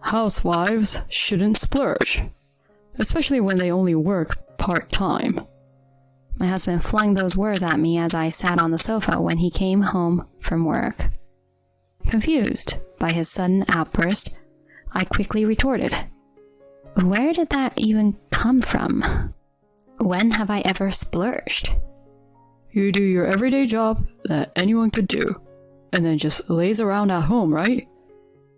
Housewives shouldn't splurge, especially when they only work part-time. My husband flung those words at me as I sat on the sofa when he came home from work. Confused by his sudden outburst, I quickly retorted, "Where did that even come from? When have I ever splurged?" You do your everyday job that anyone could do, and then just laze around at home, right?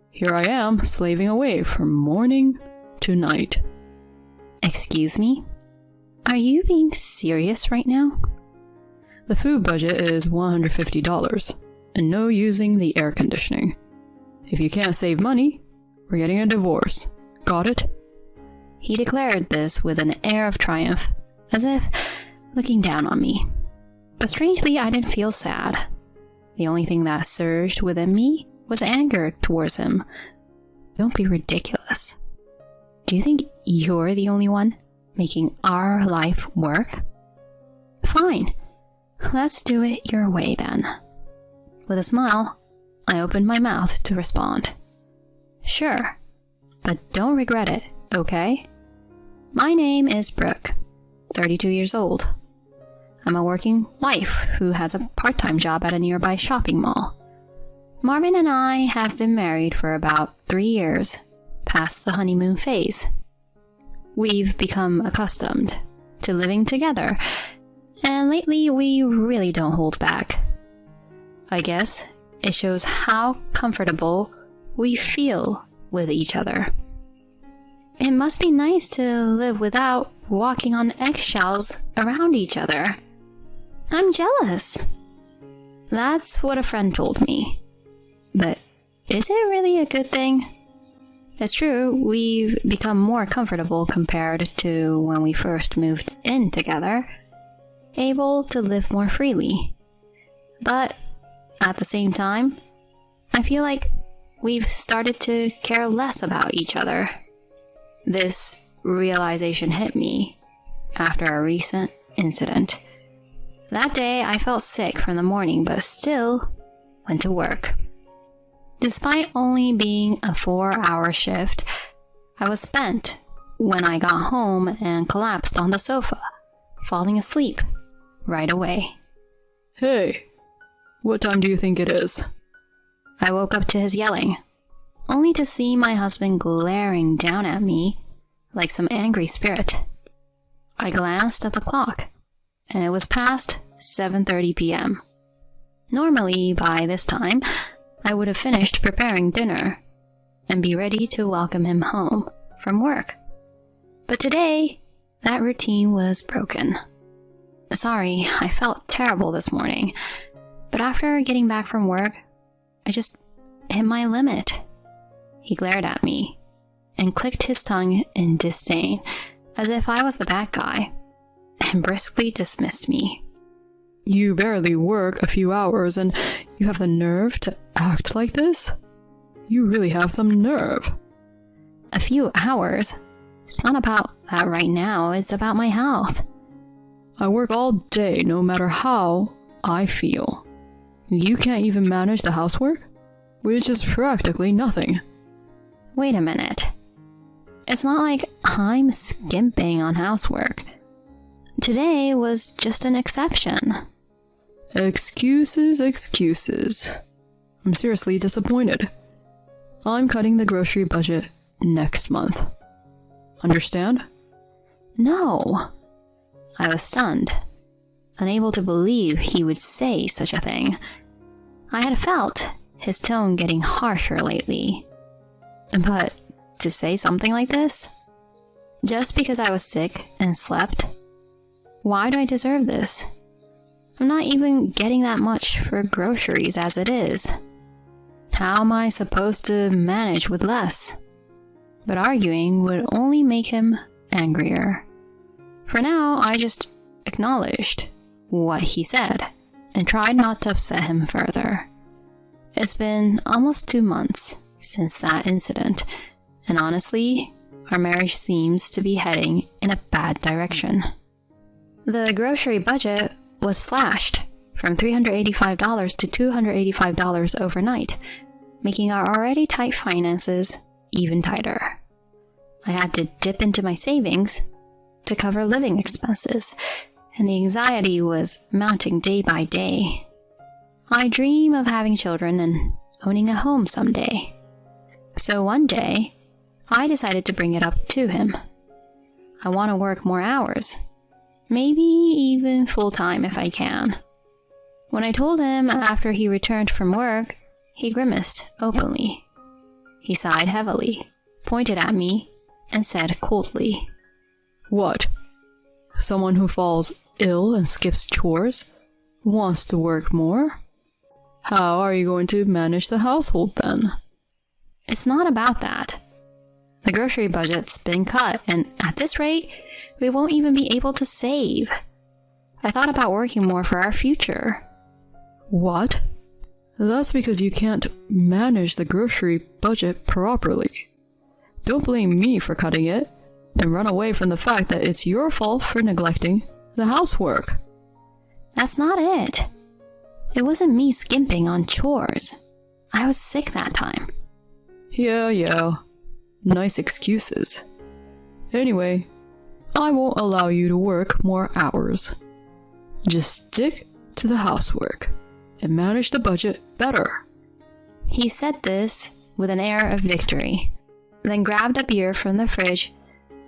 Here I am, slaving away from morning to night. Excuse me? Are you being serious right now? The food budget is $150, and no using the air conditioning. If you can't save money, we're getting a divorce. Got it? He declared this with an air of triumph, as if looking down on me. But strangely, I didn't feel sad. The only thing that surged within me was anger towards him. Don't be ridiculous. Do you think you're the only one making our life work? Fine. Let's do it your way then. With a smile, I opened my mouth to respond. Sure, but don't regret it, okay? My name is Brooke, 32 years old. I'm a working wife who has a part-time job at a nearby shopping mall. Marvin and I have been married for about 3 years, past the honeymoon phase. We've become accustomed to living together, and lately we really don't hold back. I guess it shows how comfortable we feel with each other. It must be nice to live without walking on eggshells around each other. I'm jealous. That's what a friend told me. But is it really a good thing? It's true, we've become more comfortable compared to when we first moved in together, able to live more freely. But at the same time, I feel like we've started to care less about each other. This realization hit me after a recent incident. That day, I felt sick from the morning, but still went to work. Despite only being a 4-hour shift, I was spent when I got home and collapsed on the sofa, falling asleep right away. Hey, what time do you think it is? I woke up to his yelling, only to see my husband glaring down at me like some angry spirit. I glanced at the clock, and it was past 7:30 p.m. Normally, by this time, I would have finished preparing dinner and be ready to welcome him home from work. But today, that routine was broken. Sorry, I felt terrible this morning, but after getting back from work, I just hit my limit. He glared at me and clicked his tongue in disdain, as if I was the bad guy, and briskly dismissed me. You barely work a few hours and you have the nerve to act like this? You really have some nerve. A few hours? It's not about that right now, it's about my health. I work all day no matter how I feel. You can't even manage the housework? Which is practically nothing. Wait a minute. It's not like I'm skimping on housework. Today was just an exception. Excuses, excuses. I'm seriously disappointed. I'm cutting the grocery budget next month. Understand? No. I was stunned, unable to believe he would say such a thing. I had felt his tone getting harsher lately. But to say something like this? Just because I was sick and slept? Why do I deserve this? I'm not even getting that much for groceries as it is. How am I supposed to manage with less? But arguing would only make him angrier. For now, I just acknowledged what he said and tried not to upset him further. It's been almost 2 months since that incident, and honestly, our marriage seems to be heading in a bad direction. The grocery budget was slashed from $385 to $285 overnight, making our already tight finances even tighter. I had to dip into my savings to cover living expenses, and the anxiety was mounting day by day. I dream of having children and owning a home someday. So one day, I decided to bring it up to him. I want to work more hours, maybe even full-time if I can. When I told him after he returned from work, he grimaced openly. He sighed heavily, pointed at me, and said coldly, "What? Someone who falls ill and skips chores wants to work more? How are you going to manage the household then?" "It's not about that. The grocery budget's been cut, and at this rate, we won't even be able to save. I thought about working more for our future." "What? That's because you can't manage the grocery budget properly. Don't blame me for cutting it, and run away from the fact that it's your fault for neglecting the housework." "That's not it. It wasn't me skimping on chores. I was sick that time." Yeah. Nice excuses. Anyway, I won't allow you to work more hours. Just stick to the housework and manage the budget better." He said this with an air of victory, then grabbed a beer from the fridge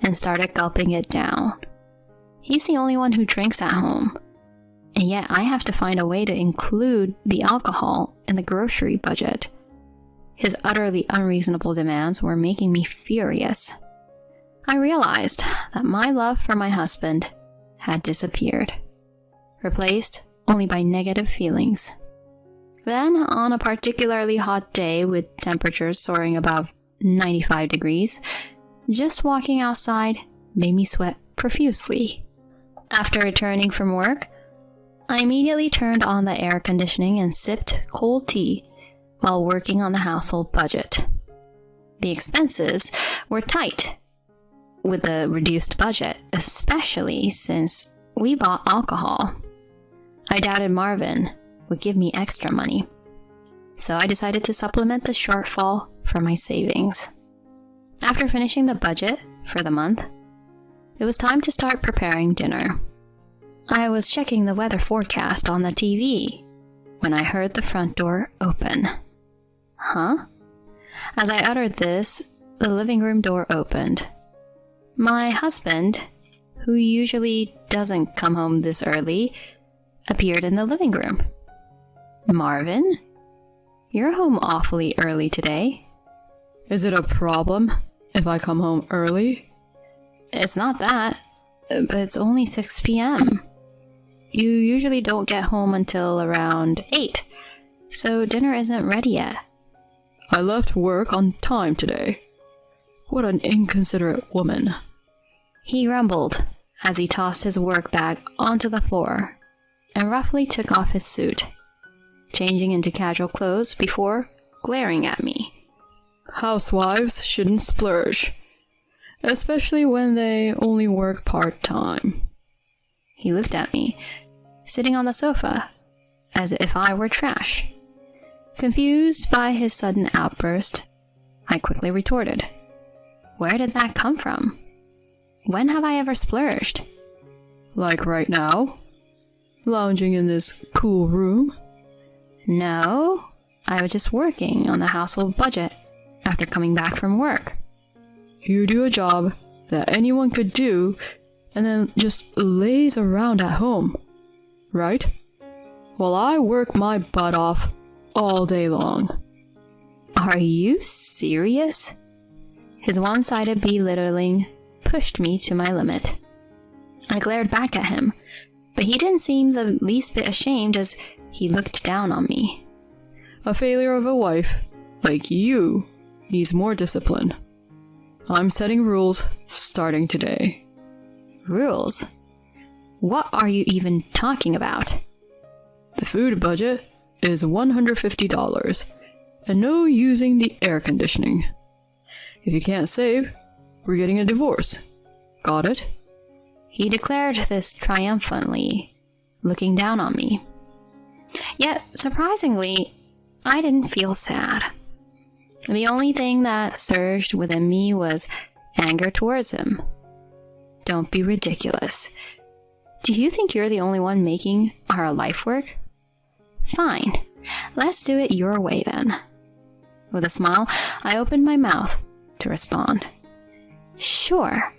and started gulping it down. He's the only one who drinks at home, and yet I have to find a way to include the alcohol in the grocery budget. His utterly unreasonable demands were making me furious. I realized that my love for my husband had disappeared, replaced only by negative feelings. Then, on a particularly hot day with temperatures soaring above 95 degrees, just walking outside made me sweat profusely. After returning from work, I immediately turned on the air conditioning and sipped cold tea while working on the household budget. The expenses were tight with the reduced budget, especially since we bought alcohol. I doubted Marvin would give me extra money, so I decided to supplement the shortfall from my savings. After finishing the budget for the month, it was time to start preparing dinner. I was checking the weather forecast on the TV when I heard the front door open. Huh? As I uttered this, the living room door opened. My husband, who usually doesn't come home this early, appeared in the living room. "Marvin, you're home awfully early today." "Is it a problem if I come home early?" "It's not that, but it's only 6 p.m. You usually don't get home until around 8, so dinner isn't ready yet." "I left work on time today. What an inconsiderate woman." He rumbled as he tossed his work bag onto the floor and roughly took off his suit, changing into casual clothes before glaring at me. "Housewives shouldn't splurge, especially when they only work part-time." He looked at me, sitting on the sofa, as if I were trash. Confused by his sudden outburst, I quickly retorted, "Where did that come from? When have I ever splurged?" "Like right now? Lounging in this cool room?" "No, I was just working on the household budget after coming back from work." "You do a job that anyone could do and then just lays around at home, right? While I work my butt off all day long." "Are you serious?" His one-sided belittling pushed me to my limit. I glared back at him, but he didn't seem the least bit ashamed as he looked down on me. "A failure of a wife like you needs more discipline. I'm setting rules starting today." "Rules? What are you even talking about?" "The food budget is $150, and no using the air conditioning. If you can't save, we're getting a divorce. Got it?" He declared this triumphantly, looking down on me. Yet, surprisingly, I didn't feel sad. The only thing that surged within me was anger towards him. Don't be ridiculous. Do you think you're the only one making our life work? Fine, let's do it your way then. With a smile, I opened my mouth to respond. Sure,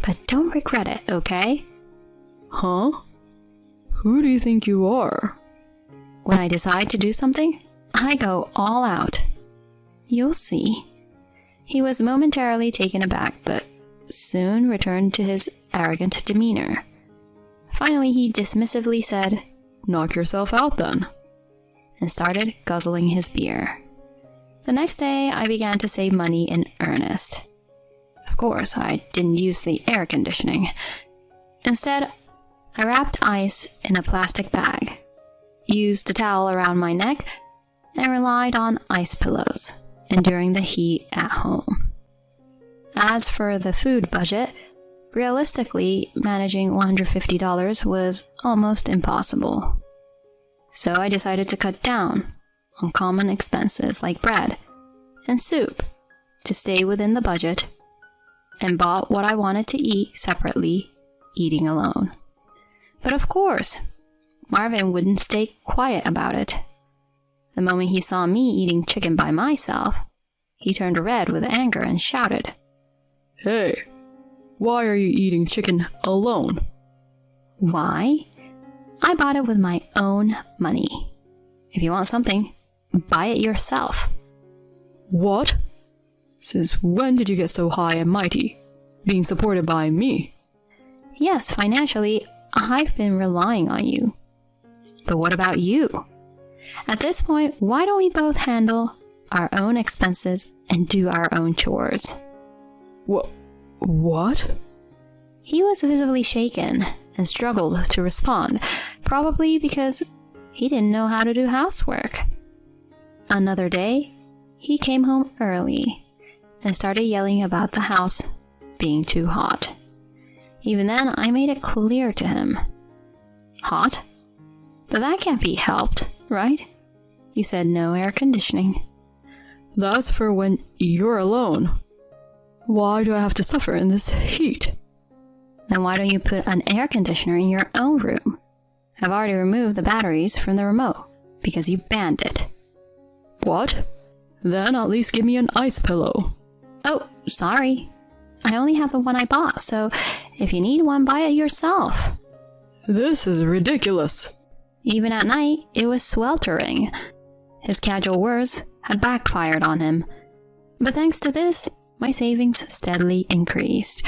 but don't regret it, okay? Huh? Who do you think you are? When I decide to do something, I go all out. You'll see. He was momentarily taken aback, but soon returned to his arrogant demeanor. Finally, he dismissively said, Knock yourself out then. And started guzzling his beer. The next day, I began to save money in earnest. Of course, I didn't use the air conditioning. Instead, I wrapped ice in a plastic bag, used a towel around my neck, and relied on ice pillows, enduring the heat at home. As for the food budget, realistically, managing $150 was almost impossible. So I decided to cut down on common expenses like bread and soup to stay within the budget, and bought what I wanted to eat separately, eating alone. But of course, Marvin wouldn't stay quiet about it. The moment he saw me eating chicken by myself, he turned red with anger and shouted, Hey, why are you eating chicken alone? Why? I bought it with my own money. If you want something, buy it yourself. What? Since when did you get so high and mighty, being supported by me? Yes, financially, I've been relying on you. But what about you? At this point, why don't we both handle our own expenses and do our own chores? What? He was visibly shaken and struggled to respond, probably because he didn't know how to do housework. Another day, he came home early and started yelling about the house being too hot. Even then, I made it clear to him. Hot? But that can't be helped, right? You said no air conditioning. That's for when you're alone. Why do I have to suffer in this heat? Then why don't you put an air conditioner in your own room? I've already removed the batteries from the remote because you banned it. What? Then at least give me an ice pillow. Oh, sorry. I only have the one I bought, so if you need one, buy it yourself. This is ridiculous. Even at night, it was sweltering. His casual words had backfired on him. But thanks to this, my savings steadily increased.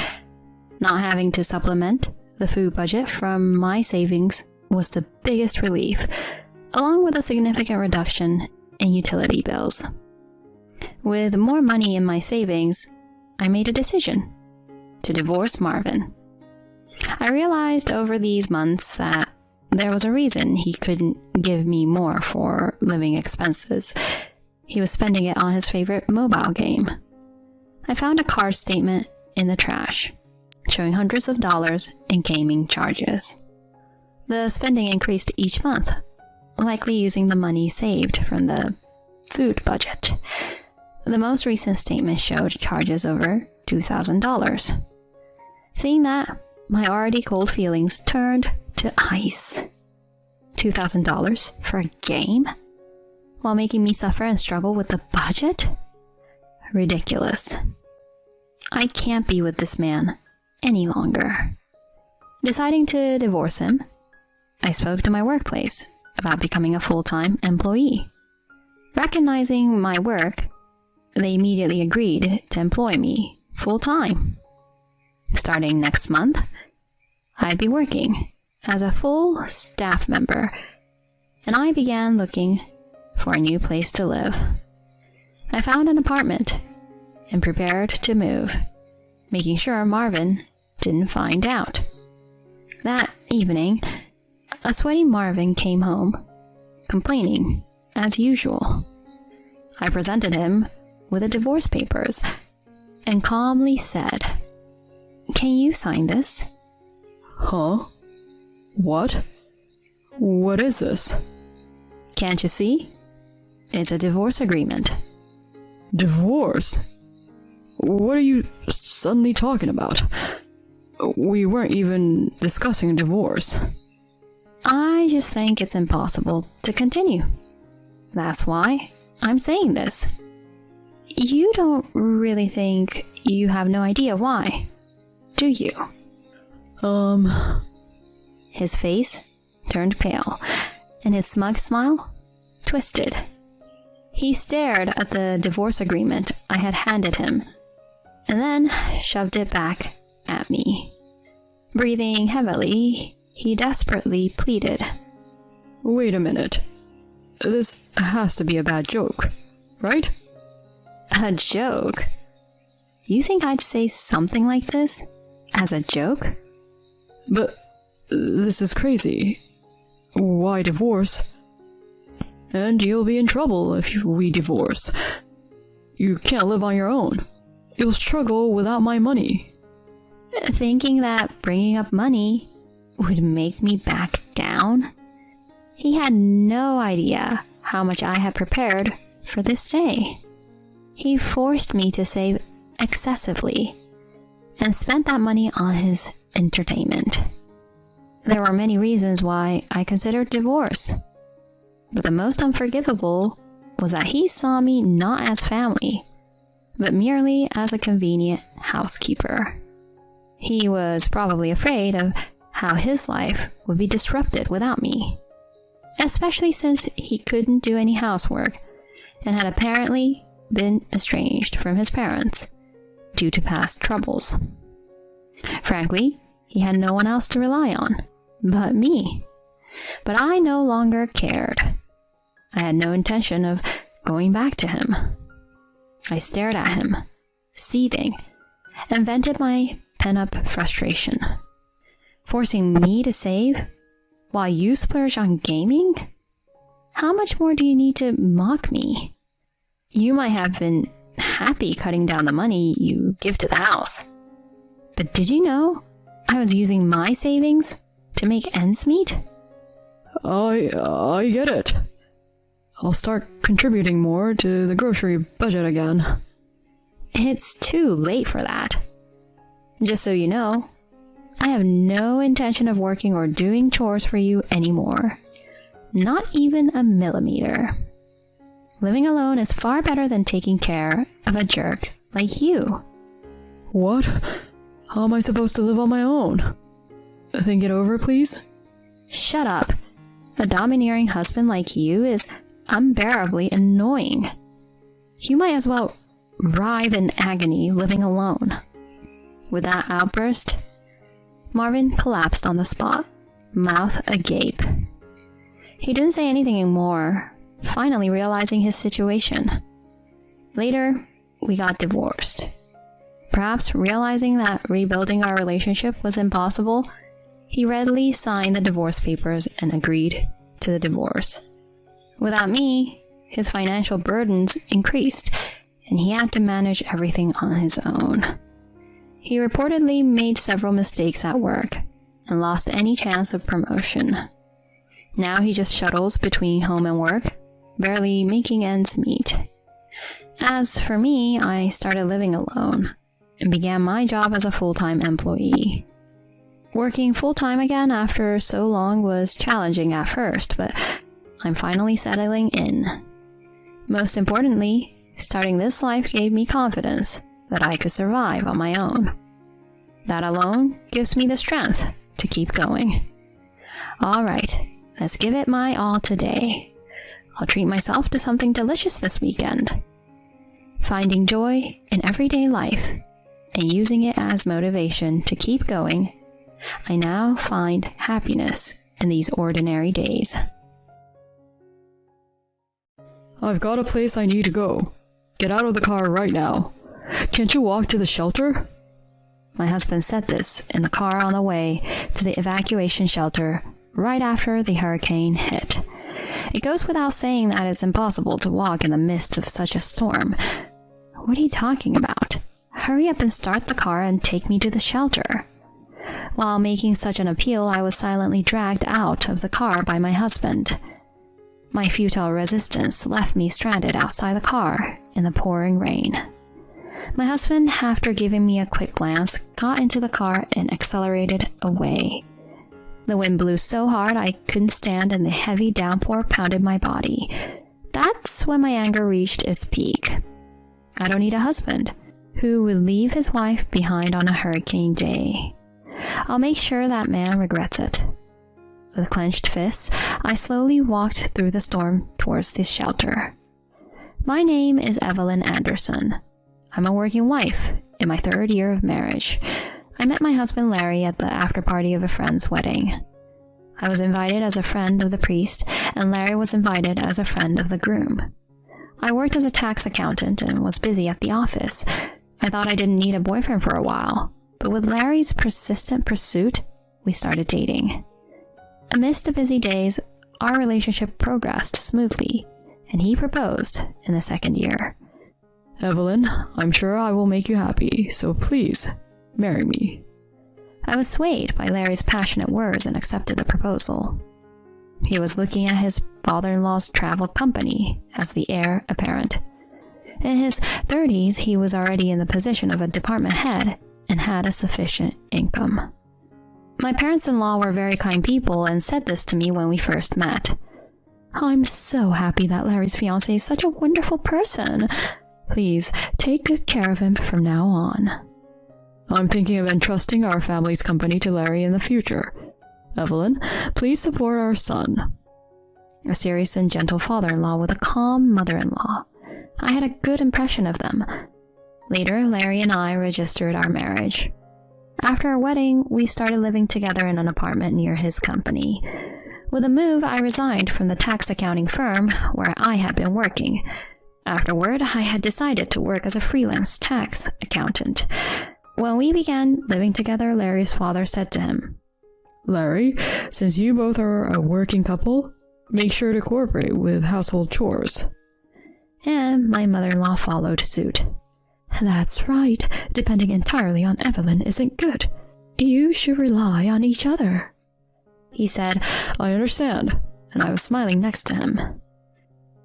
Not having to supplement the food budget from my savings was the biggest relief, along with a significant reduction in utility bills. With more money in my savings, I made a decision to divorce Marvin. I realized over these months that there was a reason he couldn't give me more for living expenses. He was spending it on his favorite mobile game. I found a card statement in the trash, showing hundreds of dollars in gaming charges. The spending increased each month, likely using the money saved from the food budget. The most recent statement showed charges over $2,000. Seeing that, my already cold feelings turned to ice. $2,000 for a game? While making me suffer and struggle with the budget? Ridiculous. I can't be with this man any longer. Deciding to divorce him, I spoke to my workplace about becoming a full-time employee. Recognizing my work, they immediately agreed to employ me full-time. Starting next month, I'd be working as a full staff member, and I began looking for a new place to live. I found an apartment and prepared to move, making sure Marvin didn't find out. That evening, a sweaty Marvin came home, complaining as usual. I presented him with the divorce papers and calmly said, "Can you sign this?" Huh? What? What is this? Can't you see? It's a divorce agreement. Divorce? What are you suddenly talking about? We weren't even discussing divorce. I just think it's impossible to continue. That's why I'm saying this. You don't really think you have no idea why, do you? His face turned pale, and his smug smile twisted. He stared at the divorce agreement I had handed him, and then shoved it back at me. Breathing heavily, he desperately pleaded. Wait a minute. This has to be a bad joke, right? A joke? You think I'd say something like this as a joke? But this is crazy. Why divorce? And you'll be in trouble if we divorce. You can't live on your own. You'll struggle without my money. Thinking that bringing up money would make me back down? He had no idea how much I had prepared for this day. He forced me to save excessively and spent that money on his entertainment. There were many reasons why I considered divorce, but the most unforgivable was that he saw me not as family, but merely as a convenient housekeeper. He was probably afraid of how his life would be disrupted without me, especially since he couldn't do any housework and had apparently been estranged from his parents due to past troubles. Frankly, he had no one else to rely on but me. But I no longer cared. I had no intention of going back to him. I stared at him, seething, and vented my pent-up frustration. Forcing me to save while you splurge on gaming? How much more do you need to mock me? You might have been happy cutting down the money you give to the house. But did you know I was using my savings to make ends meet? I get it. I'll start contributing more to the grocery budget again. It's too late for that. Just so you know, I have no intention of working or doing chores for you anymore. Not even a millimeter. Living alone is far better than taking care of a jerk like you. What? How am I supposed to live on my own? Think it over, please? Shut up. A domineering husband like you is unbearably annoying. You might as well writhe in agony living alone. With that outburst, Marvin collapsed on the spot, mouth agape. He didn't say anything more, finally realizing his situation. Later, we got divorced. Perhaps realizing that rebuilding our relationship was impossible, he readily signed the divorce papers and agreed to the divorce. Without me, his financial burdens increased, and he had to manage everything on his own. He reportedly made several mistakes at work and lost any chance of promotion. Now he just shuttles between home and work, barely making ends meet. As for me, I started living alone and began my job as a full-time employee. Working full-time again after so long was challenging at first, but I'm finally settling in. Most importantly, starting this life gave me confidence that I could survive on my own. That alone gives me the strength to keep going. All right, let's give it my all today. I'll treat myself to something delicious this weekend. Finding joy in everyday life and using it as motivation to keep going, I now find happiness in these ordinary days. I've got a place I need to go. Get out of the car right now. Can't you walk to the shelter? My husband said this in the car on the way to the evacuation shelter right after the hurricane hit. It goes without saying that it's impossible to walk in the midst of such a storm. What are you talking about? Hurry up and start the car and take me to the shelter. While making such an appeal, I was silently dragged out of the car by my husband. My futile resistance left me stranded outside the car in the pouring rain. My husband, after giving me a quick glance, got into the car and accelerated away. The wind blew so hard I couldn't stand and the heavy downpour pounded my body. That's when my anger reached its peak. I don't need a husband who would leave his wife behind on a hurricane day. I'll make sure that man regrets it. With clenched fists, I slowly walked through the storm towards the shelter. My name is Evelyn Anderson. I'm a working wife in my 3rd year of marriage. I met my husband Larry at the after-party of a friend's wedding. I was invited as a friend of the priest, and Larry was invited as a friend of the groom. I worked as a tax accountant and was busy at the office. I thought I didn't need a boyfriend for a while, but with Larry's persistent pursuit, we started dating. Amidst the busy days, our relationship progressed smoothly, and he proposed in the 2nd year. Evelyn, I'm sure I will make you happy, so please, marry me. I was swayed by Larry's passionate words and accepted the proposal. He was looking at his father-in-law's travel company as the heir apparent. In his 30s, he was already in the position of a department head and had a sufficient income. My parents-in-law were very kind people and said this to me when we first met. I'm so happy that Larry's fiancé is such a wonderful person. Please take good care of him from now on. I'm thinking of entrusting our family's company to Larry in the future. Evelyn, please support our son. A serious and gentle father-in-law with a calm mother-in-law. I had a good impression of them. Later, Larry and I registered our marriage. After our wedding, we started living together in an apartment near his company. With the move, I resigned from the tax accounting firm where I had been working. Afterward, I had decided to work as a freelance tax accountant. When we began living together, Larry's father said to him, Larry, since you both are a working couple, make sure to cooperate with household chores. And my mother-in-law followed suit. That's right. Depending entirely on Evelyn isn't good. You should rely on each other. He said, I understand, and I was smiling next to him.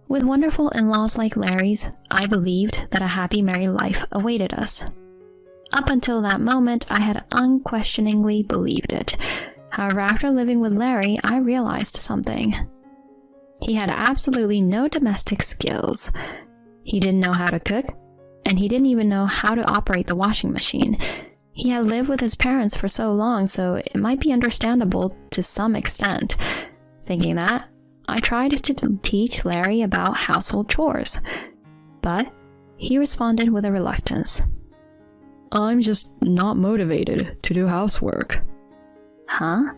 With wonderful in-laws like Larry's, I believed that a happy married life awaited us. Up until that moment, I had unquestioningly believed it. However, after living with Larry, I realized something. He had absolutely no domestic skills. He didn't know how to cook, and he didn't even know how to operate the washing machine. He had lived with his parents for so long, so it might be understandable to some extent. Thinking that, I tried to teach Larry about household chores, but he responded with a reluctance. I'm just not motivated to do housework. Huh?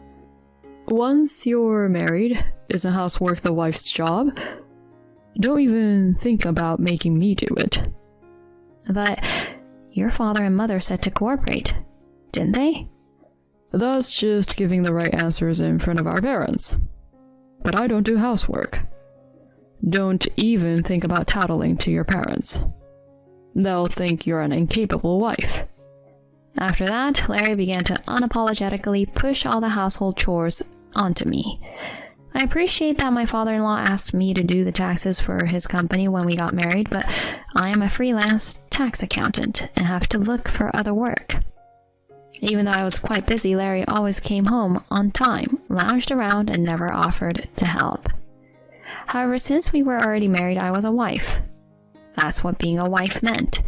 Once you're married, isn't housework the wife's job? Don't even think about making me do it. But your father and mother said to cooperate, didn't they? That's just giving the right answers in front of our parents. But I don't do housework. Don't even think about tattling to your parents. They'll think you're an incapable wife. After that, Larry began to unapologetically push all the household chores onto me. I appreciate that my father-in-law asked me to do the taxes for his company when we got married, but I am a freelance tax accountant and have to look for other work. Even though I was quite busy, Larry always came home on time, lounged around, and never offered to help. However, since we were already married, I was a wife. That's what being a wife meant.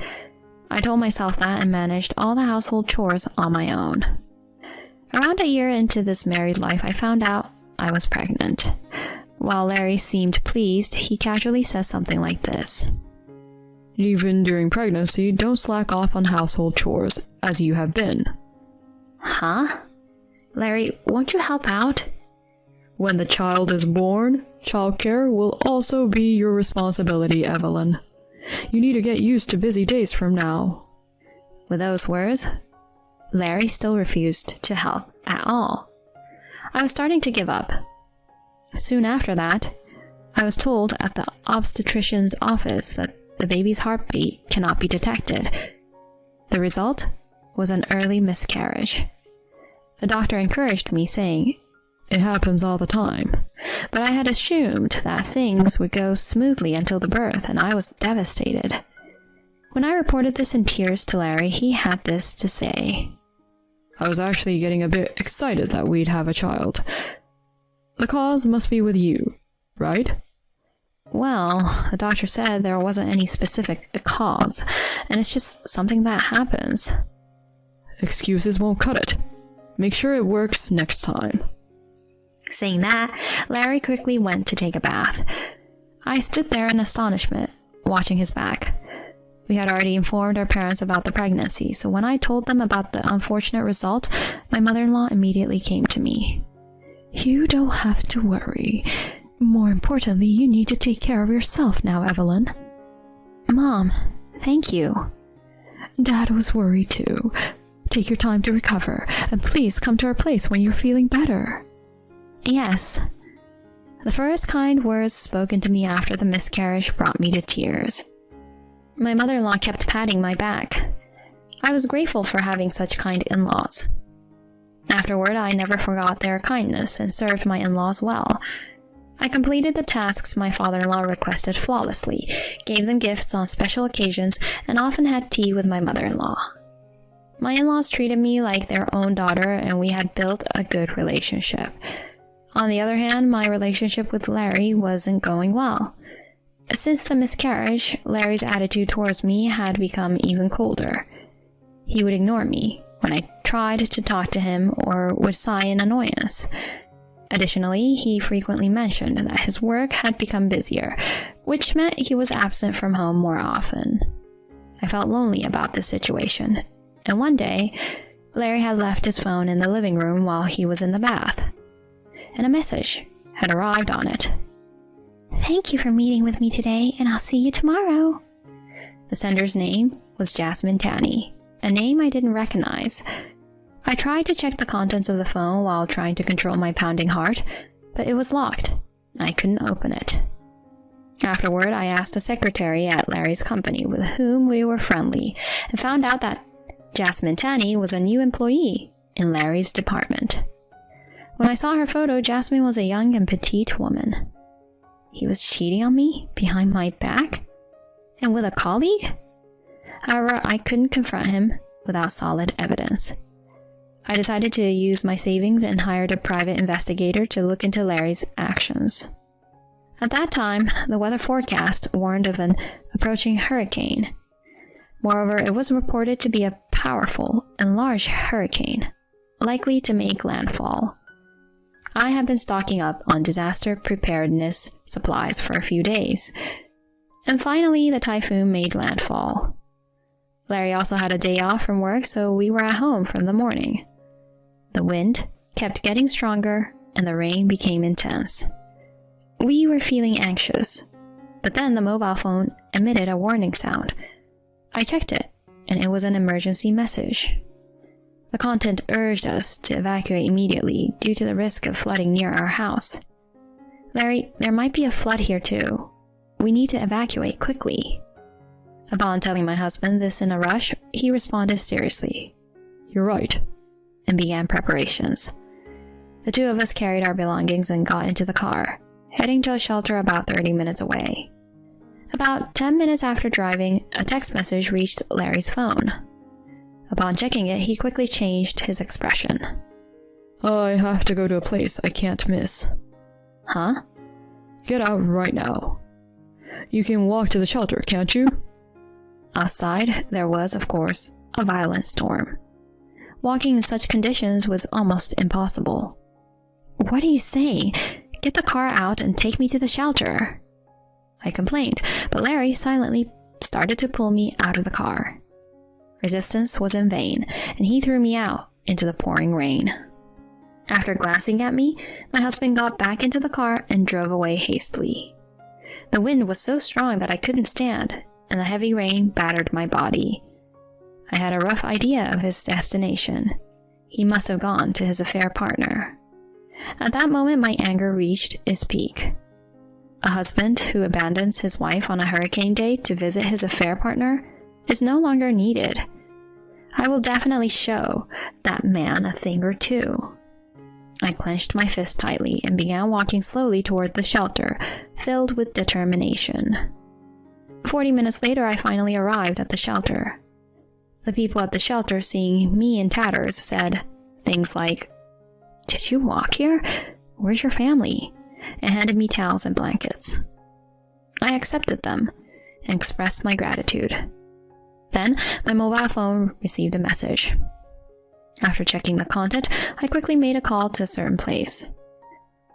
I told myself that and managed all the household chores on my own. Around a year into this married life, I found out I was pregnant. While Larry seemed pleased, he casually says something like this. Even during pregnancy, don't slack off on household chores, as you have been. Huh? Larry, won't you help out? When the child is born, childcare will also be your responsibility, Evelyn. You need to get used to busy days from now. With those words, Larry still refused to help at all. I was starting to give up. Soon after that, I was told at the obstetrician's office that the baby's heartbeat cannot be detected. The result was an early miscarriage. The doctor encouraged me, saying, It happens all the time. But I had assumed that things would go smoothly until the birth, and I was devastated. When I reported this in tears to Larry, he had this to say. I was actually getting a bit excited that we'd have a child. The cause must be with you, right? Well, the doctor said there wasn't any specific cause, and it's just something that happens. Excuses won't cut it. Make sure it works next time. Saying that, Larry quickly went to take a bath. I stood there in astonishment, watching his back. We had already informed our parents about the pregnancy, so when I told them about the unfortunate result, my mother-in-law immediately came to me. You don't have to worry. More importantly, you need to take care of yourself now, Evelyn. Mom, thank you. Dad was worried too. Take your time to recover, and please come to our place when you're feeling better. Yes. The first kind words spoken to me after the miscarriage brought me to tears. My mother-in-law kept patting my back. I was grateful for having such kind in-laws. Afterward, I never forgot their kindness and served my in-laws well. I completed the tasks my father-in-law requested flawlessly, gave them gifts on special occasions, and often had tea with my mother-in-law. My in-laws treated me like their own daughter, and we had built a good relationship. On the other hand, my relationship with Larry wasn't going well. Since the miscarriage, Larry's attitude towards me had become even colder. He would ignore me when I tried to talk to him or would sigh in annoyance. Additionally, he frequently mentioned that his work had become busier, which meant he was absent from home more often. I felt lonely about this situation, and one day, Larry had left his phone in the living room while he was in the bath, and a message had arrived on it. Thank you for meeting with me today, and I'll see you tomorrow. The sender's name was Jasmine Tanny, a name I didn't recognize. I tried to check the contents of the phone while trying to control my pounding heart, but it was locked. I couldn't open it. Afterward, I asked a secretary at Larry's company with whom we were friendly, and found out that Jasmine Tanny was a new employee in Larry's department. When I saw her photo, Jasmine was a young and petite woman. He was cheating on me behind my back? And with a colleague? However, I couldn't confront him without solid evidence. I decided to use my savings and hired a private investigator to look into Larry's actions. At that time, the weather forecast warned of an approaching hurricane. Moreover, it was reported to be a powerful and large hurricane, likely to make landfall. I had been stocking up on disaster preparedness supplies for a few days, and finally the typhoon made landfall. Larry also had a day off from work, so we were at home from the morning. The wind kept getting stronger, and the rain became intense. We were feeling anxious, but then the mobile phone emitted a warning sound. I checked it, and it was an emergency message. The content urged us to evacuate immediately due to the risk of flooding near our house. Larry, there might be a flood here too. We need to evacuate quickly. Upon telling my husband this in a rush, he responded seriously. You're right. And began preparations. The two of us carried our belongings and got into the car, heading to a shelter about 30 minutes away. About 10 minutes after driving, a text message reached Larry's phone. Upon checking it, he quickly changed his expression. I have to go to a place I can't miss. Huh? Get out right now. You can walk to the shelter, can't you? Outside, there was, of course, a violent storm. Walking in such conditions was almost impossible. What are you saying? Get the car out and take me to the shelter. I complained, but Larry silently started to pull me out of the car. Resistance was in vain, and he threw me out into the pouring rain. After glancing at me, my husband got back into the car and drove away hastily. The wind was so strong that I couldn't stand, and the heavy rain battered my body. I had a rough idea of his destination. He must have gone to his affair partner. At that moment, my anger reached its peak. A husband who abandons his wife on a hurricane day to visit his affair partner is no longer needed. I will definitely show that man a thing or two. I clenched my fist tightly and began walking slowly toward the shelter, filled with determination. 40 minutes later, I finally arrived at the shelter. The people at the shelter, seeing me in tatters, said things like, "Did you walk here? Where's your family?" and handed me towels and blankets. I accepted them and expressed my gratitude. Then, my mobile phone received a message. After checking the content, I quickly made a call to a certain place.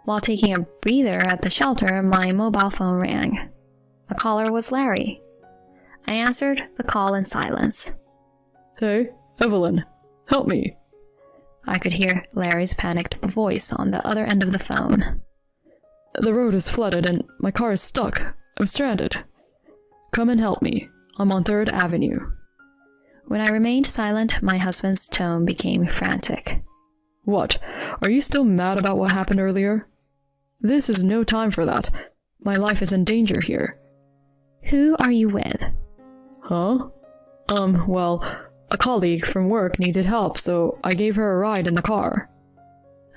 While taking a breather at the shelter, my mobile phone rang. The caller was Larry. I answered the call in silence. "Hey, Evelyn, help me." I could hear Larry's panicked voice on the other end of the phone. "The road is flooded and my car is stuck. I'm stranded. Come and help me. I'm on 3rd Avenue. When I remained silent, my husband's tone became frantic. "What? Are you still mad about what happened earlier? This is no time for that. My life is in danger here." "Who are you with?" "Huh? Well, a colleague from work needed help, so I gave her a ride in the car."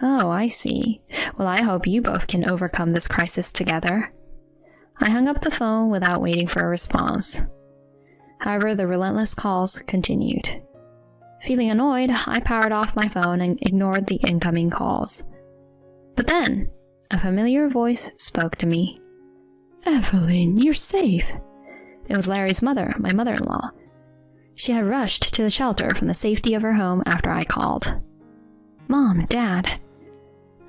"Oh, I see. Well, I hope you both can overcome this crisis together." I hung up the phone without waiting for a response. However, the relentless calls continued. Feeling annoyed, I powered off my phone and ignored the incoming calls. But then, a familiar voice spoke to me. "Evelyn, you're safe." It was Larry's mother, my mother-in-law. She had rushed to the shelter from the safety of her home after I called. "Mom, Dad."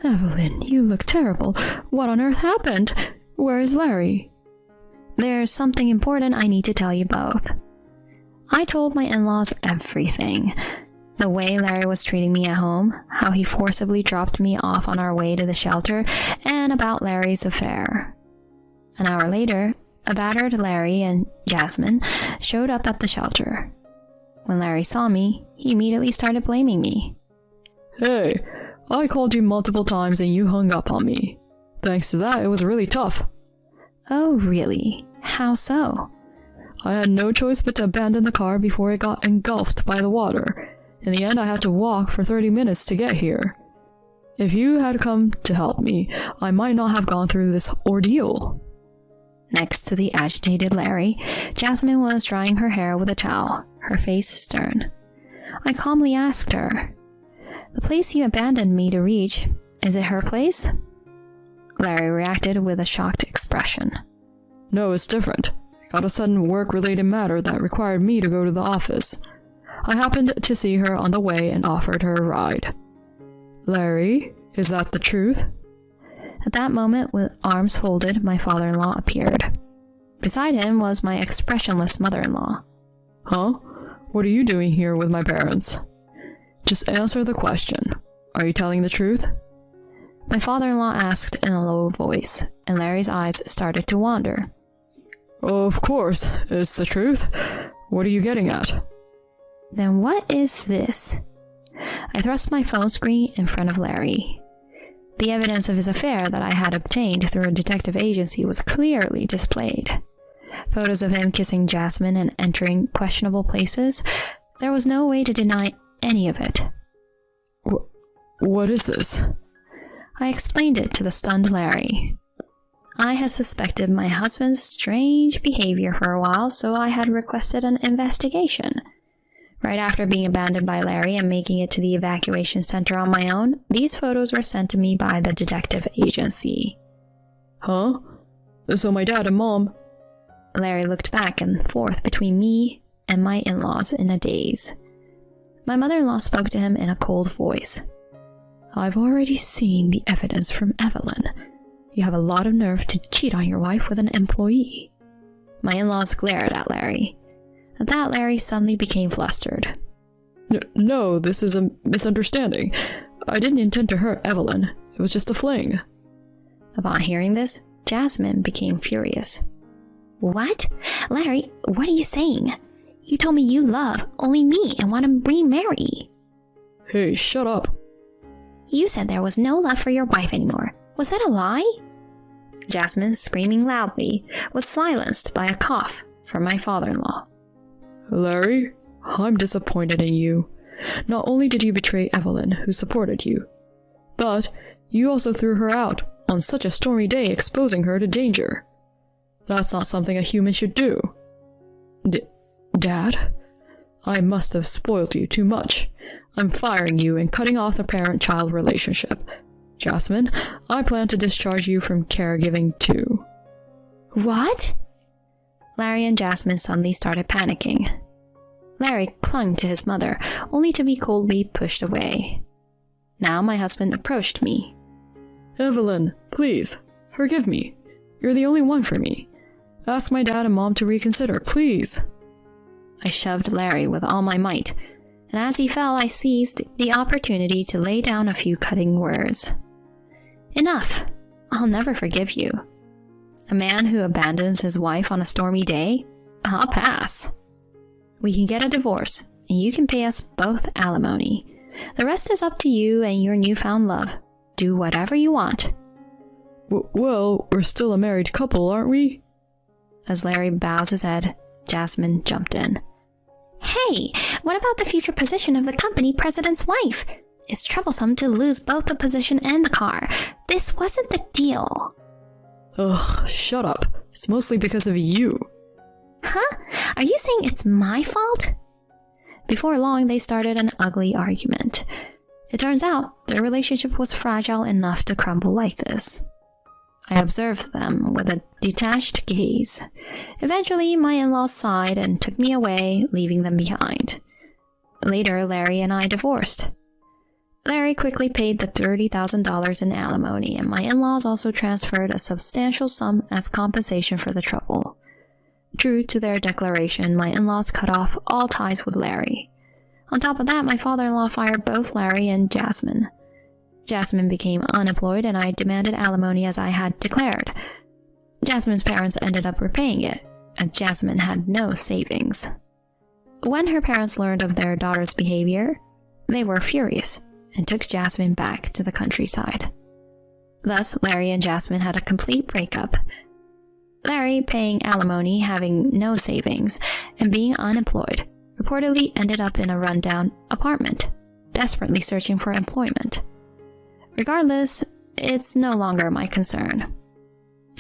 "Evelyn, you look terrible. What on earth happened? Where is Larry?" "There's something important I need to tell you both." I told my in-laws everything. The way Larry was treating me at home, how he forcibly dropped me off on our way to the shelter, and about Larry's affair. An hour later, a battered Larry and Jasmine showed up at the shelter. When Larry saw me, he immediately started blaming me. "Hey, I called you multiple times and you hung up on me. Thanks to that, it was really tough." "Oh, really? How so?" "I had no choice but to abandon the car before it got engulfed by the water. In the end, I had to walk for 30 minutes to get here. If you had come to help me, I might not have gone through this ordeal." Next to the agitated Larry, Jasmine was drying her hair with a towel, her face stern. I calmly asked her, "The place you abandoned me to reach, is it her place?" Larry reacted with a shocked expression. "No, it's different. I got a sudden work-related matter that required me to go to the office. I happened to see her on the way and offered her a ride." "Larry, is that the truth?" At that moment, with arms folded, my father-in-law appeared. Beside him was my expressionless mother-in-law. "Huh? What are you doing here with my parents?" "Just answer the question. Are you telling the truth?" My father-in-law asked in a low voice, and Larry's eyes started to wander. "Of course, it's the truth. What are you getting at?" "Then what is this?" I thrust my phone screen in front of Larry. The evidence of his affair that I had obtained through a detective agency was clearly displayed. Photos of him kissing Jasmine and entering questionable places. There was no way to deny any of it. What is this?" I explained it to the stunned Larry. I had suspected my husband's strange behavior for a while, so I had requested an investigation. Right after being abandoned by Larry and making it to the evacuation center on my own, these photos were sent to me by the detective agency. "Huh? So my dad and mom..." Larry looked back and forth between me and my in-laws in a daze. My mother-in-law spoke to him in a cold voice. "I've already seen the evidence from Evelyn. You have a lot of nerve to cheat on your wife with an employee." My in-laws glared at Larry. At that, Larry suddenly became flustered. No, this is a misunderstanding. I didn't intend to hurt Evelyn. It was just a fling." Upon hearing this, Jasmine became furious. "What? Larry, what are you saying? You told me you love only me and want to remarry." "Hey, shut up." "You said there was no love for your wife anymore. Was that a lie?" Jasmine, screaming loudly, was silenced by a cough from my father-in-law. "Larry, I'm disappointed in you. Not only did you betray Evelyn, who supported you, but you also threw her out on such a stormy day, exposing her to danger. That's not something a human should do. Dad? I must have spoiled you too much. I'm firing you and cutting off the parent-child relationship. Jasmine, I plan to discharge you from caregiving too. What? Larry and Jasmine suddenly started panicking. Larry clung to his mother, only to be coldly pushed away. Now my husband approached me. Evelyn, please, forgive me. You're the only one for me. Ask my dad and mom to reconsider, please. I shoved Larry with all my might, and as he fell, I seized the opportunity to lay down a few cutting words. Enough! I'll never forgive you. A man who abandons his wife on a stormy day? I'll pass. We can get a divorce, and you can pay us both alimony. The rest is up to you and your newfound love. Do whatever you want. Well, we're still a married couple, aren't we? As Larry bows his head, Jasmine jumped in. Hey, what about the future position of the company president's wife? It's troublesome to lose both the position and the car. This wasn't the deal. Ugh, shut up. It's mostly because of you. Huh? Are you saying it's my fault? Before long, they started an ugly argument. It turns out their relationship was fragile enough to crumble like this. I observed them with a detached gaze. Eventually, my in-laws sighed and took me away, leaving them behind. Later, Larry and I divorced. Larry quickly paid the $30,000 in alimony, and my in-laws also transferred a substantial sum as compensation for the trouble. True to their declaration, my in-laws cut off all ties with Larry. On top of that, my father-in-law fired both Larry and Jasmine. Jasmine became unemployed, and I demanded alimony as I had declared. Jasmine's parents ended up repaying it, as Jasmine had no savings. When her parents learned of their daughter's behavior, they were furious and took Jasmine back to the countryside. Thus, Larry and Jasmine had a complete breakup. Larry, paying alimony, having no savings, and being unemployed, reportedly ended up in a rundown apartment, desperately searching for employment. Regardless, it's no longer my concern.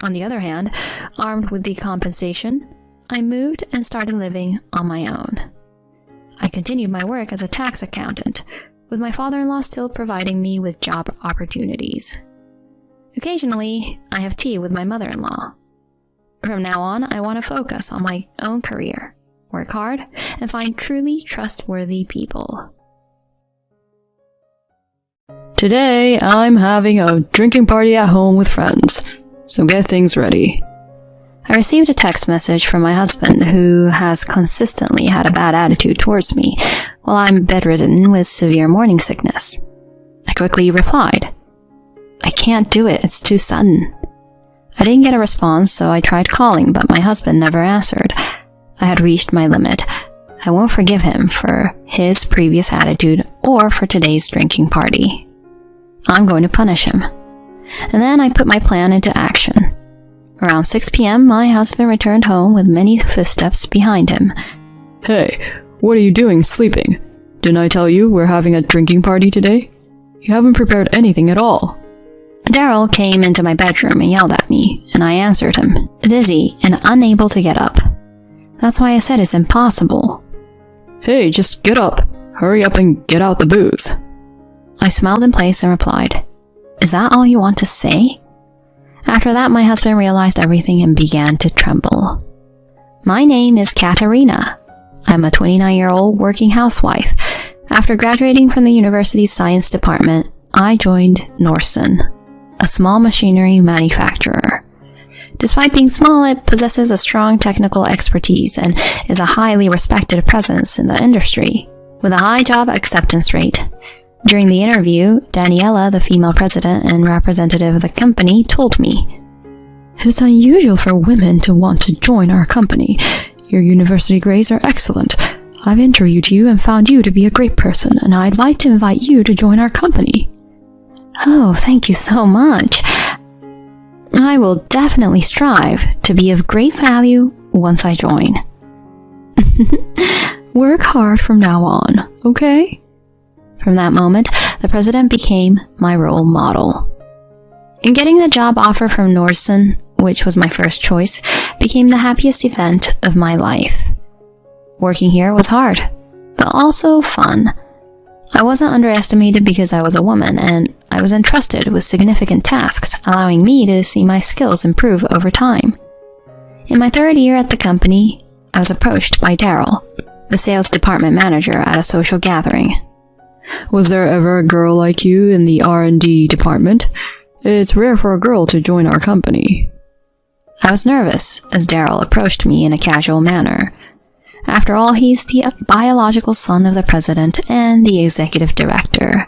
On the other hand, armed with the compensation, I moved and started living on my own. I continued my work as a tax accountant, with my father-in-law still providing me with job opportunities. Occasionally, I have tea with my mother-in-law. From now on, I want to focus on my own career, work hard, and find truly trustworthy people. Today, I'm having a drinking party at home with friends, so get things ready. I received a text message from my husband, who has consistently had a bad attitude towards me while I'm bedridden with severe morning sickness. I quickly replied, I can't do it, it's too sudden. I didn't get a response, so I tried calling, but my husband never answered. I had reached my limit. I won't forgive him for his previous attitude or for today's drinking party. I'm going to punish him. And then I put my plan into action. Around 6 p.m., my husband returned home with many footsteps behind him. Hey, what are you doing sleeping? Didn't I tell you we're having a drinking party today? You haven't prepared anything at all. Daryl came into my bedroom and yelled at me, and I answered him, dizzy and unable to get up. That's why I said it's impossible. Hey, just get up. Hurry up and get out the booze. I smiled in place and replied, Is that all you want to say? After that, my husband realized everything and began to tremble. My name is Katerina. I'm a 29-year-old working housewife. After graduating from the university's science department, I joined Norson, a small machinery manufacturer. Despite being small, it possesses a strong technical expertise and is a highly respected presence in the industry, with a high job acceptance rate. During the interview, Daniela, the female president and representative of the company, told me, It's unusual for women to want to join our company. Your university grades are excellent. I've interviewed you and found you to be a great person, and I'd like to invite you to join our company. Oh, thank you so much. I will definitely strive to be of great value once I join. Work hard from now on, okay? From that moment, the president became my role model. In getting the job offer from Norson, which was my first choice, became the happiest event of my life. Working here was hard, but also fun. I wasn't underestimated because I was a woman, and I was entrusted with significant tasks, allowing me to see my skills improve over time. In my 3rd year at the company, I was approached by Daryl, the sales department manager, at a social gathering. Was there ever a girl like you in the R&D department? It's rare for a girl to join our company. I was nervous as Daryl approached me in a casual manner. After all, he's the biological son of the president and the executive director.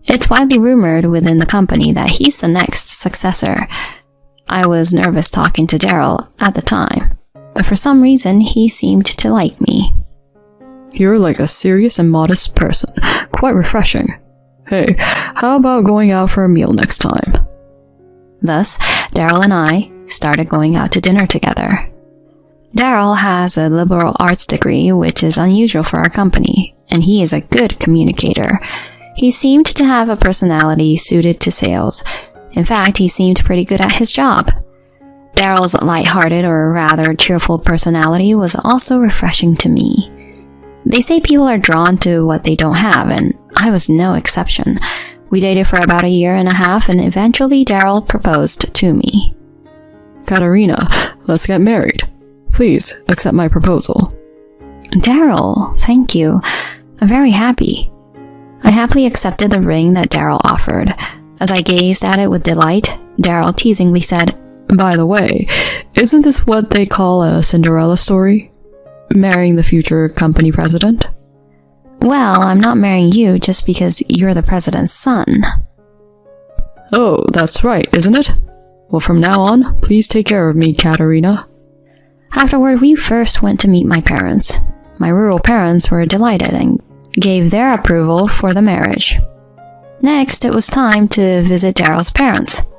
It's widely rumored within the company that he's the next successor. I was nervous talking to Daryl at the time, but for some reason he seemed to like me. You're like a serious and modest person. Quite refreshing. Hey, how about going out for a meal next time? Thus, Daryl and I started going out to dinner together. Daryl has a liberal arts degree, which is unusual for our company, and he is a good communicator. He seemed to have a personality suited to sales. In fact, he seemed pretty good at his job. Daryl's lighthearted, or rather cheerful personality was also refreshing to me. They say people are drawn to what they don't have, and I was no exception. We dated for about 1.5 years, and eventually Daryl proposed to me. Katerina, let's get married. Please accept my proposal. Daryl, thank you. I'm very happy. I happily accepted the ring that Daryl offered. As I gazed at it with delight, Daryl teasingly said, By the way, isn't this what they call a Cinderella story? Marrying the future company president? Well, I'm not marrying you just because you're the president's son. Oh, that's right, isn't it? Well, from now on, please take care of me, Katerina. Afterward, we first went to meet my parents. My rural parents were delighted and gave their approval for the marriage. Next, it was time to visit Daryl's parents.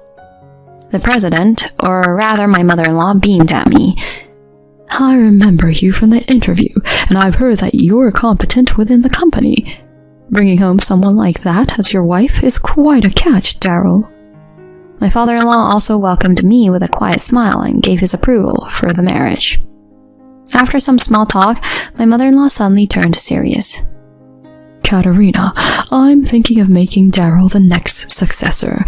The president, or rather my mother-in-law, beamed at me. I remember you from the interview, and I've heard that you're competent within the company. Bringing home someone like that as your wife is quite a catch, Daryl. My father-in-law also welcomed me with a quiet smile and gave his approval for the marriage. After some small talk, my mother-in-law suddenly turned serious. Katerina, I'm thinking of making Daryl the next successor,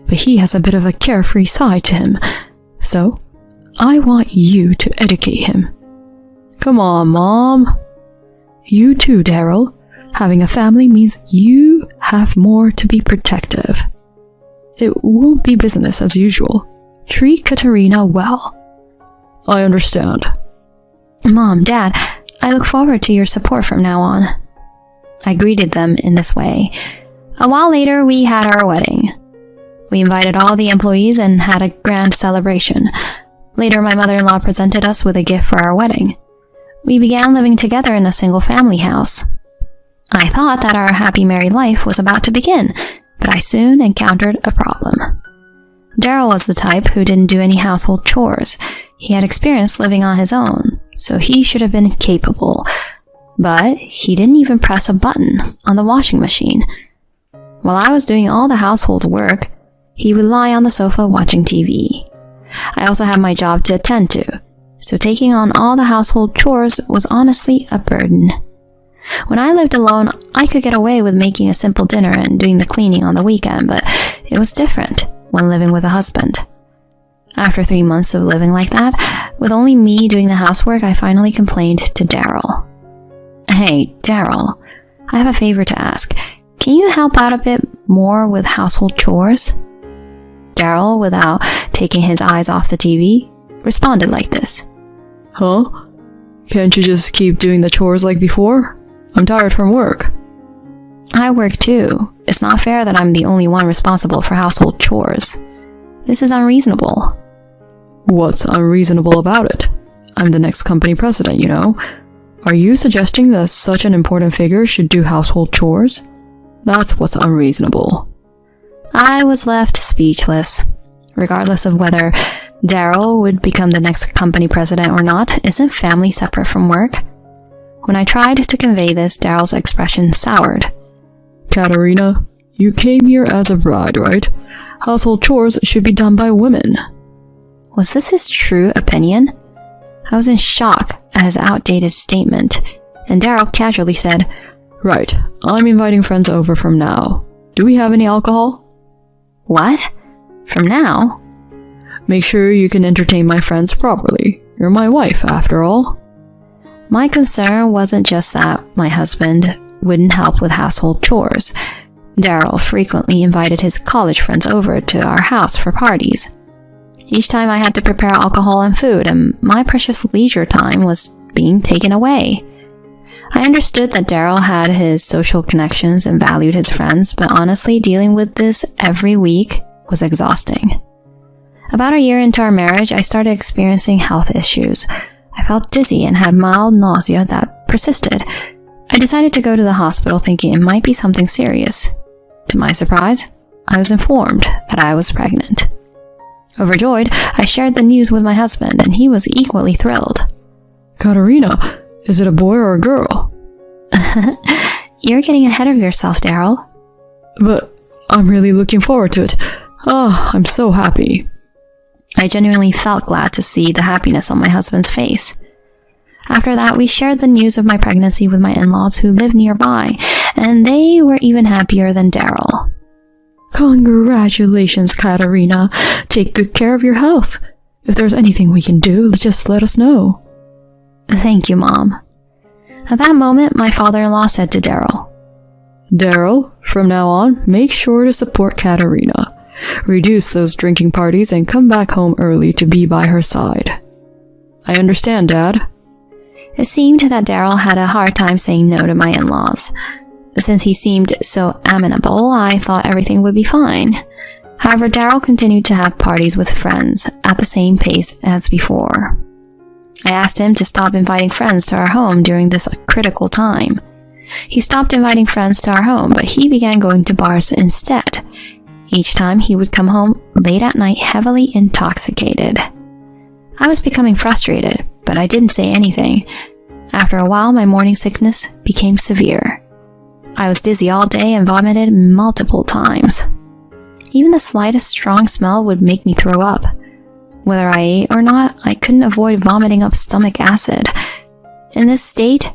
but he has a bit of a carefree side to him, so I want you to educate him. Come on, Mom. You too, Daryl. Having a family means you have more to be protective. It won't be business as usual. Treat Katerina well. I understand. Mom, Dad, I look forward to your support from now on. I greeted them in this way. A while later, we had our wedding. We invited all the employees and had a grand celebration. Later, my mother-in-law presented us with a gift for our wedding. We began living together in a single-family house. I thought that our happy married life was about to begin, but I soon encountered a problem. Daryl was the type who didn't do any household chores. He had experience living on his own, so he should have been capable. But he didn't even press a button on the washing machine. While I was doing all the household work, he would lie on the sofa watching TV. I also had my job to attend to, so taking on all the household chores was honestly a burden. When I lived alone, I could get away with making a simple dinner and doing the cleaning on the weekend, but it was different when living with a husband. After 3 months of living like that, with only me doing the housework, I finally complained to Daryl. Hey, Daryl, I have a favor to ask. Can you help out a bit more with household chores? Daryl, without taking his eyes off the TV, responded like this. Huh? Can't you just keep doing the chores like before? I'm tired from work. I work too. It's not fair that I'm the only one responsible for household chores. This is unreasonable. What's unreasonable about it? I'm the next company president, you know. Are you suggesting that such an important figure should do household chores? That's what's unreasonable. I was left speechless. Regardless of whether Daryl would become the next company president or not, isn't family separate from work? When I tried to convey this, Daryl's expression soured. Katerina, you came here as a bride, right? Household chores should be done by women. Was this his true opinion? I was in shock his outdated statement, and Daryl casually said, Right, I'm inviting friends over from now. Do we have any alcohol? What? From now? Make sure you can entertain my friends properly. You're my wife, after all. My concern wasn't just that my husband wouldn't help with household chores. Daryl frequently invited his college friends over to our house for parties. Each time I had to prepare alcohol and food, and my precious leisure time was being taken away. I understood that Daryl had his social connections and valued his friends, but honestly, dealing with this every week was exhausting. About a year into our marriage, I started experiencing health issues. I felt dizzy and had mild nausea that persisted. I decided to go to the hospital thinking it might be something serious. To my surprise, I was informed that I was pregnant. Overjoyed, I shared the news with my husband, and he was equally thrilled. Katerina, is it a boy or a girl? You're getting ahead of yourself, Daryl. But I'm really looking forward to it. I'm so happy. I genuinely felt glad to see the happiness on my husband's face. After that, we shared the news of my pregnancy with my in-laws who lived nearby, and they were even happier than Daryl. Congratulations, Katerina. Take good care of your health. If there's anything we can do, just let us know. Thank you, Mom. At that moment, my father-in-law said to Daryl, Daryl, from now on, make sure to support Katerina. Reduce those drinking parties and come back home early to be by her side. I understand, Dad. It seemed that Daryl had a hard time saying no to my in-laws. Since he seemed so amenable, I thought everything would be fine. However, Daryl continued to have parties with friends at the same pace as before. I asked him to stop inviting friends to our home during this critical time. He stopped inviting friends to our home, but he began going to bars instead. Each time he would come home late at night heavily intoxicated. I was becoming frustrated, but I didn't say anything. After a while, my morning sickness became severe. I was dizzy all day and vomited multiple times. Even the slightest strong smell would make me throw up. Whether I ate or not, I couldn't avoid vomiting up stomach acid. In this state,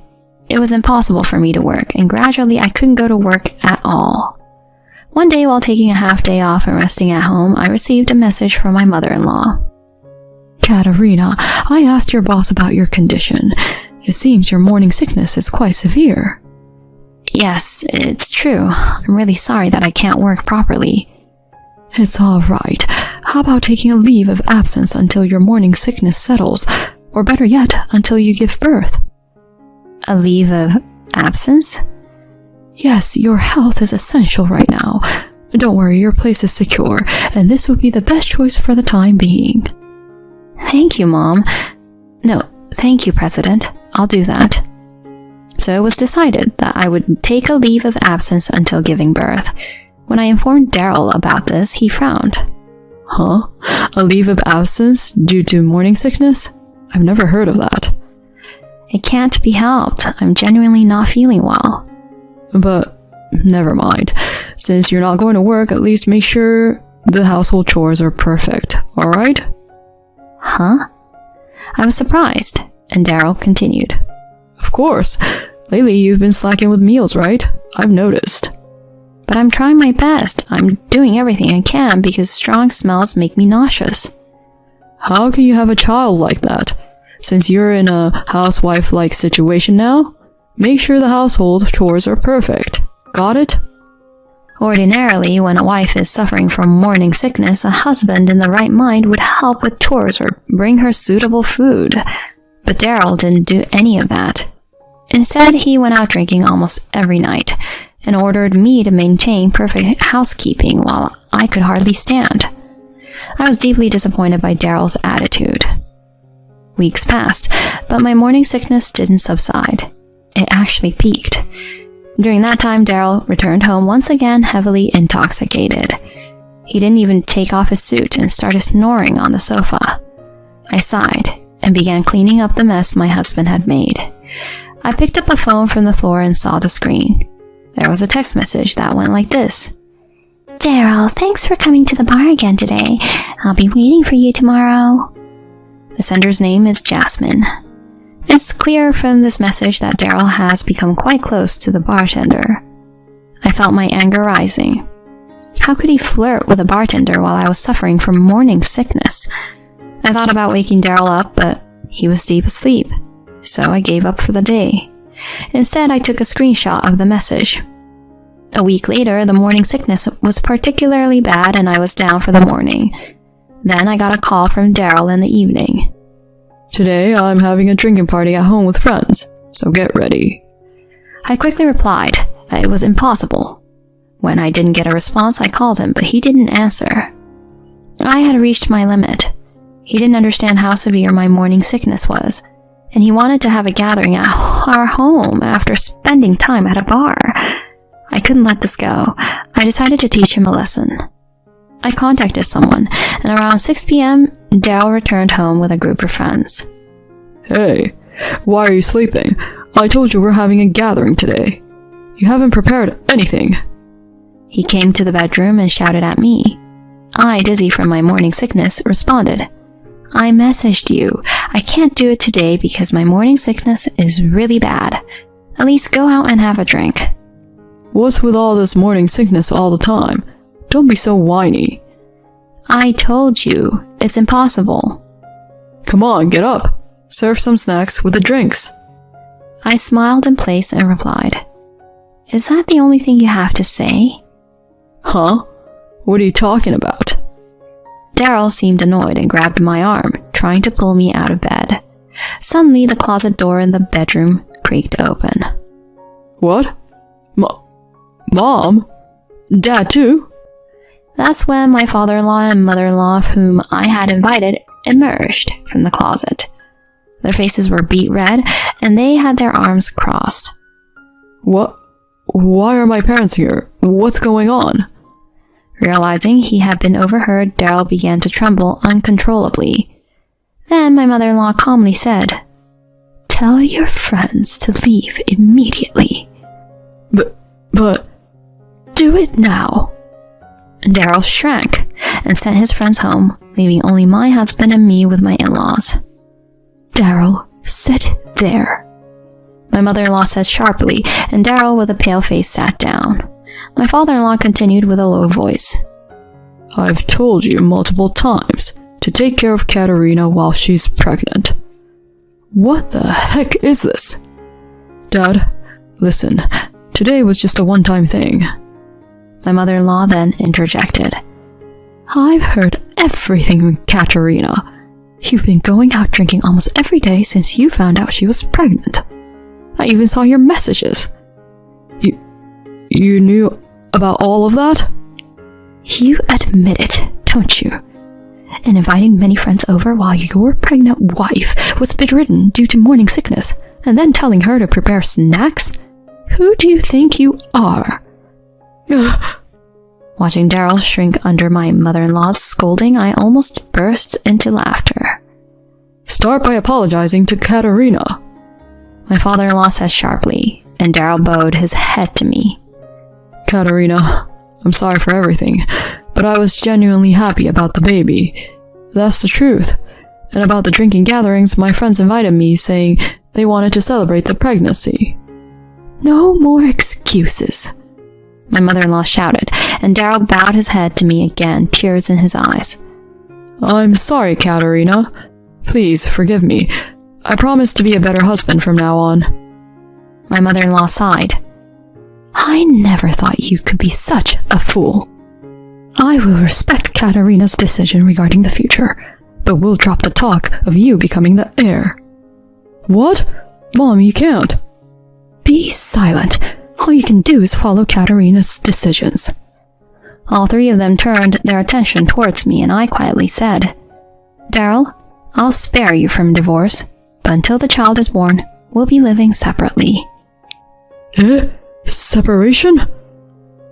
it was impossible for me to work, and gradually I couldn't go to work at all. One day, while taking a half day off and resting at home, I received a message from my mother-in-law. Katerina, I asked your boss about your condition. It seems your morning sickness is quite severe. Yes, it's true. I'm really sorry that I can't work properly. It's all right. How about taking a leave of absence until your morning sickness settles, or better yet, until you give birth? A leave of absence? Yes, your health is essential right now. Don't worry, your place is secure, and this would be the best choice for the time being. Thank you, Mom. No, thank you, President. I'll do that. So it was decided that I would take a leave of absence until giving birth. When I informed Daryl about this, he frowned. Huh? A leave of absence due to morning sickness? I've never heard of that. It can't be helped. I'm genuinely not feeling well. But never mind. Since you're not going to work, at least make sure the household chores are perfect, alright? Huh? I was surprised, and Daryl continued. Of course. Lately you've been slacking with meals, right? I've noticed. But I'm trying my best. I'm doing everything I can because strong smells make me nauseous. How can you have a child like that? Since you're in a housewife-like situation now, make sure the household chores are perfect. Got it? Ordinarily, when a wife is suffering from morning sickness, a husband in the right mind would help with chores or bring her suitable food. But Daryl didn't do any of that. Instead, he went out drinking almost every night and ordered me to maintain perfect housekeeping while I could hardly stand. I was deeply disappointed by Daryl's attitude. Weeks passed, but my morning sickness didn't subside. It actually peaked. During that time, Daryl returned home once again heavily intoxicated. He didn't even take off his suit and started snoring on the sofa. I sighed and began cleaning up the mess my husband had made. I picked up a phone from the floor and saw the screen. There was a text message that went like this. Daryl, thanks for coming to the bar again today. I'll be waiting for you tomorrow. The sender's name is Jasmine. It's clear from this message that Daryl has become quite close to the bartender. I felt my anger rising. How could he flirt with a bartender while I was suffering from morning sickness? I thought about waking Daryl up, but he was deep asleep, so I gave up for the day. Instead, I took a screenshot of the message. A week later, the morning sickness was particularly bad and I was down for the morning. Then I got a call from Daryl in the evening. Today I'm having a drinking party at home with friends, so get ready. I quickly replied that it was impossible. When I didn't get a response, I called him, but he didn't answer. I had reached my limit. He didn't understand how severe my morning sickness was, and he wanted to have a gathering at our home after spending time at a bar. I couldn't let this go. I decided to teach him a lesson. I contacted someone, and around 6 p.m., Daryl returned home with a group of friends. Hey, why are you sleeping? I told you we're having a gathering today. You haven't prepared anything. He came to the bedroom and shouted at me. I, dizzy from my morning sickness, responded, I messaged you. I can't do it today because my morning sickness is really bad. At least go out and have a drink. What's with all this morning sickness all the time? Don't be so whiny. I told you, it's impossible. Come on, get up. Serve some snacks with the drinks. I smiled in place and replied, Is that the only thing you have to say? Huh? What are you talking about? Daryl seemed annoyed and grabbed my arm, trying to pull me out of bed. Suddenly, the closet door in the bedroom creaked open. What? Mom? Dad too? That's when my father-in-law and mother-in-law, whom I had invited, emerged from the closet. Their faces were beet red, and they had their arms crossed. What? Why are my parents here? What's going on? Realizing he had been overheard, Daryl began to tremble uncontrollably. Then my mother-in-law calmly said, Tell your friends to leave immediately. But... Do it now. Daryl shrank and sent his friends home, leaving only my husband and me with my in-laws. Daryl, sit there. My mother-in-law said sharply, and Daryl with a pale face sat down. My father-in-law continued with a low voice. I've told you multiple times to take care of Katerina while she's pregnant. What the heck is this? Dad, listen, today was just a one-time thing. My mother-in-law then interjected. I've heard everything from Katerina. You've been going out drinking almost every day since you found out she was pregnant. I even saw your messages. You knew about all of that? You admit it, don't you? And inviting many friends over while your pregnant wife was bedridden due to morning sickness, and then telling her to prepare snacks? Who do you think you are? Watching Daryl shrink under my mother-in-law's scolding, I almost burst into laughter. Start by apologizing to Katerina. My father-in-law said sharply, and Daryl bowed his head to me. Katerina, I'm sorry for everything, but I was genuinely happy about the baby. That's the truth. And about the drinking gatherings, my friends invited me, saying they wanted to celebrate the pregnancy. No more excuses, my mother-in-law shouted, and Daryl bowed his head to me again, tears in his eyes. I'm sorry, Katerina. Please forgive me. I promise to be a better husband from now on. My mother-in-law sighed. I never thought you could be such a fool. I will respect Katerina's decision regarding the future, but we'll drop the talk of you becoming the heir. What? Mom, you can't. Be silent. All you can do is follow Katerina's decisions. All three of them turned their attention towards me, and I quietly said, Daryl, I'll spare you from divorce, but until the child is born, we'll be living separately. Separation?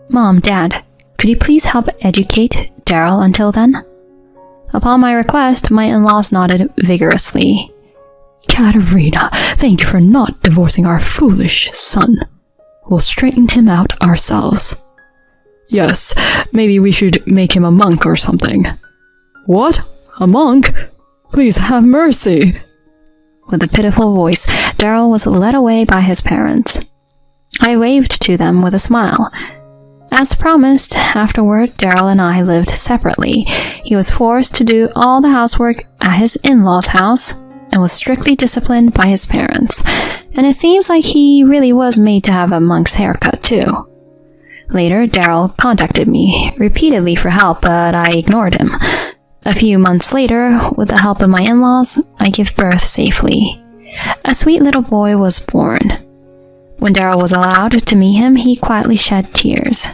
Mom, Dad, could you please help educate Daryl until then? Upon my request, my in-laws nodded vigorously. Katerina, thank you for not divorcing our foolish son. We'll straighten him out ourselves. Yes, maybe we should make him a monk or something. What? A monk? Please have mercy. With a pitiful voice, Daryl was led away by his parents. I waved to them with a smile. As promised, afterward, Daryl and I lived separately. He was forced to do all the housework at his in-laws' house and was strictly disciplined by his parents. And it seems like he really was made to have a monk's haircut, too. Later, Daryl contacted me repeatedly for help, but I ignored him. A few months later, with the help of my in-laws, I gave birth safely. A sweet little boy was born. When Daryl was allowed to meet him, he quietly shed tears.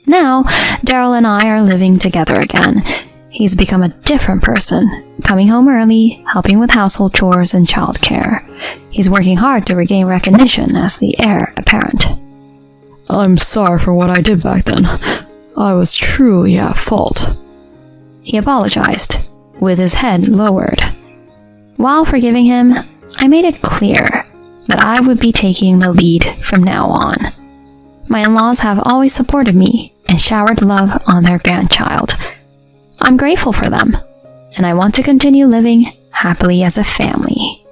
Now, Daryl and I are living together again. He's become a different person, coming home early, helping with household chores and childcare. He's working hard to regain recognition as the heir apparent. I'm sorry for what I did back then. I was truly at fault. He apologized, with his head lowered. While forgiving him, I made it clear that I would be taking the lead from now on. My in-laws have always supported me and showered love on their grandchild. I'm grateful for them, and I want to continue living happily as a family.